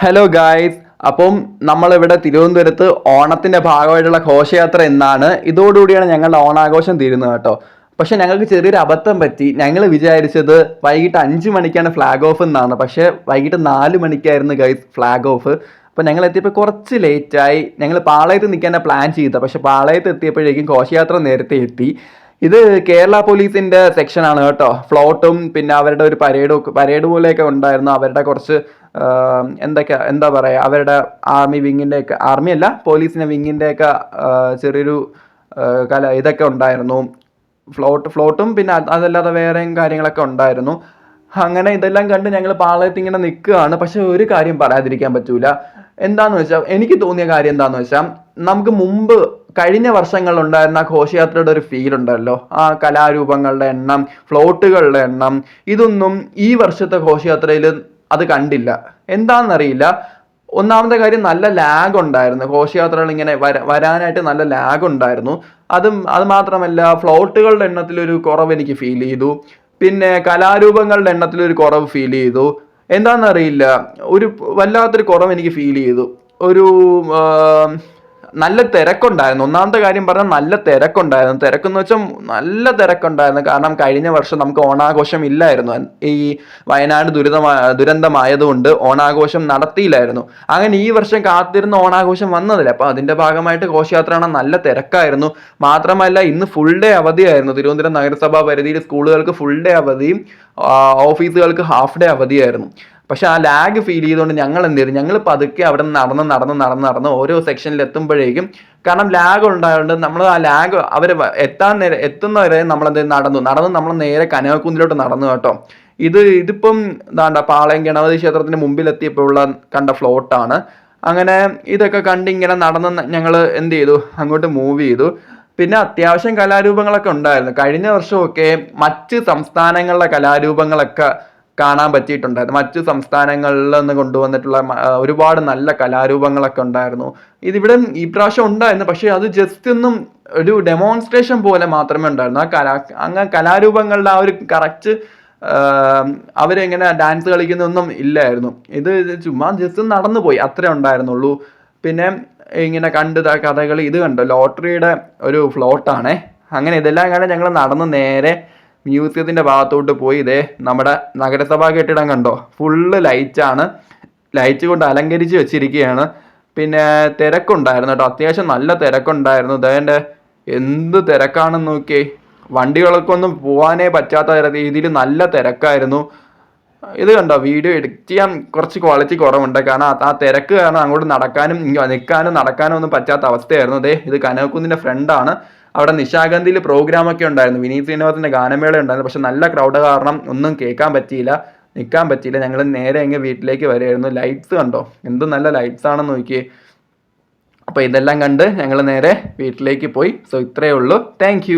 Hello guys. അപ്പം നമ്മളിവിടെ തിരുവനന്തപുരത്ത് ഓണത്തിന്റെ ഭാഗമായിട്ടുള്ള ഘോഷയാത്ര എന്നാണ്. ഇതോടുകൂടിയാണ് ഞങ്ങളുടെ ഓണാഘോഷം തീരുന്നത് കേട്ടോ. പക്ഷെ ഞങ്ങൾക്ക് ചെറിയൊരു അബദ്ധം പറ്റി. ഞങ്ങൾ വിചാരിച്ചത് വൈകിട്ട് 5 മണിക്കാണ് ഫ്ലാഗ് ഓഫ് എന്നാണ്. പക്ഷെ വൈകിട്ട് 4 മണിക്കായിരുന്നു ഗൈസ് ഫ്ലാഗ് ഓഫ്. അപ്പം ഞങ്ങൾ എത്തിയപ്പോൾ കുറച്ച് ലേറ്റായി. ഞങ്ങൾ പാളയത്ത് നിൽക്കാനാണ് പ്ലാൻ ചെയ്തത്. പക്ഷെ പാളയത്ത് എത്തിയപ്പോഴേക്കും ഘോഷയാത്ര നേരത്തെ എത്തി. ഇത് കേരള പോലീസിന്റെ സെക്ഷനാണ് കേട്ടോ. ഫ്ലോട്ടും പിന്നെ അവരുടെ ഒരു പരേഡ് പോലെയൊക്കെ ഉണ്ടായിരുന്നു. അവരുടെ കുറച്ച് എന്താ പറയുക, അവരുടെ ആർമി വിങ്ങിൻ്റെ ഒക്കെ, ആർമി അല്ല പോലീസിന്റെ വിങ്ങിൻ്റെ ഒക്കെ ചെറിയൊരു ഇതൊക്കെ ഉണ്ടായിരുന്നു. ഫ്ലോട്ടും പിന്നെ അതല്ലാതെ വേറെയും കാര്യങ്ങളൊക്കെ ഉണ്ടായിരുന്നു. അങ്ങനെ ഇതെല്ലാം കണ്ട് ഞങ്ങൾ പാളയത്ത് ഇങ്ങനെ നിൽക്കുകയാണ്. പക്ഷെ ഒരു കാര്യം പറയാതിരിക്കാൻ പറ്റൂല. എന്താന്ന് വെച്ചാൽ എനിക്ക് തോന്നിയ കാര്യം എന്താന്ന് വെച്ചാൽ, നമുക്ക് മുമ്പ് കഴിഞ്ഞ വർഷങ്ങളിൽ ഉണ്ടായിരുന്ന ഘോഷയാത്രയുടെ ഒരു ഫീൽ ഉണ്ടല്ലോ, ആ കലാരൂപങ്ങളുടെ എണ്ണം, ഫ്ലോട്ടുകളുടെ എണ്ണം, ഇതൊന്നും ഈ വർഷത്തെ ഘോഷയാത്രയിൽ അത് കണ്ടില്ല. എന്താണെന്നറിയില്ല. ഒന്നാമത്തെ കാര്യം, നല്ല ലാഗ് ഉണ്ടായിരുന്നു. ഘോഷയാത്രകൾ ഇങ്ങനെ വരാനായിട്ട് നല്ല ലാഗ് ഉണ്ടായിരുന്നു. അത് മാത്രമല്ല, ഫ്ലോട്ടുകളുടെ എണ്ണത്തിലൊരു കുറവ് എനിക്ക് ഫീൽ ചെയ്തു. പിന്നെ കലാരൂപങ്ങളുടെ എണ്ണത്തിലൊരു കുറവ് ഫീൽ ചെയ്തു. എന്താണെന്നറിയില്ല, ഒരു വല്ലാത്തൊരു കുറവ് എനിക്ക് ഫീൽ ചെയ്തു. ഒരു നല്ല തിരക്കുണ്ടായിരുന്നു. ഒന്നാമത്തെ കാര്യം പറഞ്ഞാൽ നല്ല തിരക്കുണ്ടായിരുന്നു. തിരക്കെന്ന് വെച്ചാൽ നല്ല തിരക്കുണ്ടായിരുന്നു. കാരണം കഴിഞ്ഞ വർഷം നമുക്ക് ഓണാഘോഷം ഇല്ലായിരുന്നു. ഈ വയനാട് ദുരന്തമായതുകൊണ്ട് ഓണാഘോഷം നടത്തിയില്ലായിരുന്നു. അങ്ങനെ ഈ വർഷം കാത്തിരുന്ന ഓണാഘോഷം വന്നതില്ല. അപ്പോൾ അതിൻ്റെ ഭാഗമായിട്ട് ഘോഷയാത്ര കാണാൻ നല്ല തിരക്കായിരുന്നു. മാത്രമല്ല ഇന്ന് ഫുൾ ഡേ അവധിയായിരുന്നു. തിരുവനന്തപുരം നഗരസഭാ പരിധിയിൽ സ്കൂളുകൾക്ക് ഫുൾ ഡേ അവധിയും ഓഫീസുകൾക്ക് ഹാഫ് ഡേ അവധിയായിരുന്നു. പക്ഷെ ആ ലാഗ് ഫീൽ ചെയ്തുകൊണ്ട് ഞങ്ങൾ എന്ത് ചെയ്തു, ഞങ്ങൾ പതുക്കെ അവിടെ നിന്ന് നടന്ന് ഓരോ സെക്ഷനിൽ എത്തുമ്പോഴേക്കും, കാരണം ലാഗ് ഉണ്ടായതുകൊണ്ട് നമ്മൾ ആ ലാഗ് അവർ എത്തുന്നവരെ നമ്മളെന്ത് നടന്നു നമ്മൾ നേരെ കനകക്കുന്നിലോട്ട് നടന്നു കേട്ടോ. ഇതിപ്പം എന്താണ്ട പാളയം ഗണപതി ക്ഷേത്രത്തിന് മുമ്പിൽ എത്തിയപ്പോഴുള്ള കണ്ട ഫ്ലോട്ടാണ്. അങ്ങനെ ഇതൊക്കെ കണ്ട് ഇങ്ങനെ നടന്ന് ഞങ്ങൾ എന്ത് ചെയ്തു, അങ്ങോട്ട് മൂവ് ചെയ്തു. പിന്നെ അത്യാവശ്യം കലാരൂപങ്ങളൊക്കെ ഉണ്ടായിരുന്നു. കഴിഞ്ഞ വർഷമൊക്കെ മറ്റ് സംസ്ഥാനങ്ങളിലെ കലാരൂപങ്ങളൊക്കെ കാണാൻ പറ്റിയിട്ടുണ്ടായിരുന്നു. മറ്റു സംസ്ഥാനങ്ങളിൽ നിന്ന് കൊണ്ടുവന്നിട്ടുള്ള ഒരുപാട് നല്ല കലാരൂപങ്ങളൊക്കെ ഉണ്ടായിരുന്നു. ഇതിവിടെ ഈ പ്രാവശ്യം ഉണ്ടായിരുന്നു. പക്ഷെ അത് ജസ്റ്റ് ഒന്നും ഒരു ഡെമോൺസ്ട്രേഷൻ പോലെ മാത്രമേ ഉണ്ടായിരുന്നു. അങ്ങനെ കലാരൂപങ്ങളുടെ ആ ഒരു കറക്റ്റ് അവരെങ്ങനെ ഡാൻസ് കളിക്കുന്നൊന്നും ഇല്ലായിരുന്നു. ഇത് ചുമ്മാ ജസ്റ്റ് നടന്നു പോയി, അത്രേ ഉണ്ടായിരുന്നുള്ളൂ. പിന്നെ ഇങ്ങനെ കഥകളി, ഇത് കണ്ടോ, ലോട്ടറിയുടെ ഒരു ഫ്ലോട്ടാണേ. അങ്ങനെ ഇതെല്ലാം കണ്ട് ഞങ്ങൾ നടന്ന് നേരെ മ്യൂസിയത്തിൻ്റെ ഭാഗത്തോട്ട് പോയി. ഇതേ നമ്മുടെ നഗരസഭാ കെട്ടിടം കണ്ടോ, ഫുള്ള് ലൈറ്റാണ്. ലൈറ്റ് കൊണ്ട് അലങ്കരിച്ച് വെച്ചിരിക്കുകയാണ്. പിന്നെ തിരക്കുണ്ടായിരുന്നു കേട്ടോ, അത്യാവശ്യം നല്ല തിരക്കുണ്ടായിരുന്നു. ഇതേൻ്റെ എന്ത് തിരക്കാണെന്ന് നോക്കിയേ. വണ്ടികൾക്കൊന്നും പോകാനേ പറ്റാത്ത രീതിയിൽ നല്ല തിരക്കായിരുന്നു. ഇത് കണ്ടോ, വീഡിയോ എഡിറ്റ് ചെയ്യാൻ കുറച്ച് ക്വാളിറ്റി കുറവുണ്ട്. കാരണം ആ തിരക്ക് കാരണം അങ്ങോട്ട് നടക്കാനും ഒന്നും പറ്റാത്ത അവസ്ഥയായിരുന്നു. ഇത് കനകക്കുന്നിൻ്റെ ഫ്രണ്ടാണ്. അവിടെ നിശാഗന്ധിയിൽ പ്രോഗ്രാമൊക്കെ ഉണ്ടായിരുന്നു. വിനീത് ശ്രീനിവാസന്റെ ഗാനമേള ഉണ്ടായിരുന്നു. പക്ഷെ നല്ല ക്രൗഡ് കാരണം ഒന്നും നിൽക്കാൻ പറ്റിയില്ല. ഞങ്ങൾ നേരെ അങ്ങ് വീട്ടിലേക്ക് വരുമായിരുന്നു. ലൈറ്റ്സ് കണ്ടോ, എന്ത് നല്ല ലൈറ്റ്സ് ആണെന്ന് നോക്കിയേ. അപ്പോൾ ഇതെല്ലാം കണ്ട് ഞങ്ങൾ നേരെ വീട്ടിലേക്ക് പോയി. സോ ഇത്രയേ ഉള്ളൂ. താങ്ക്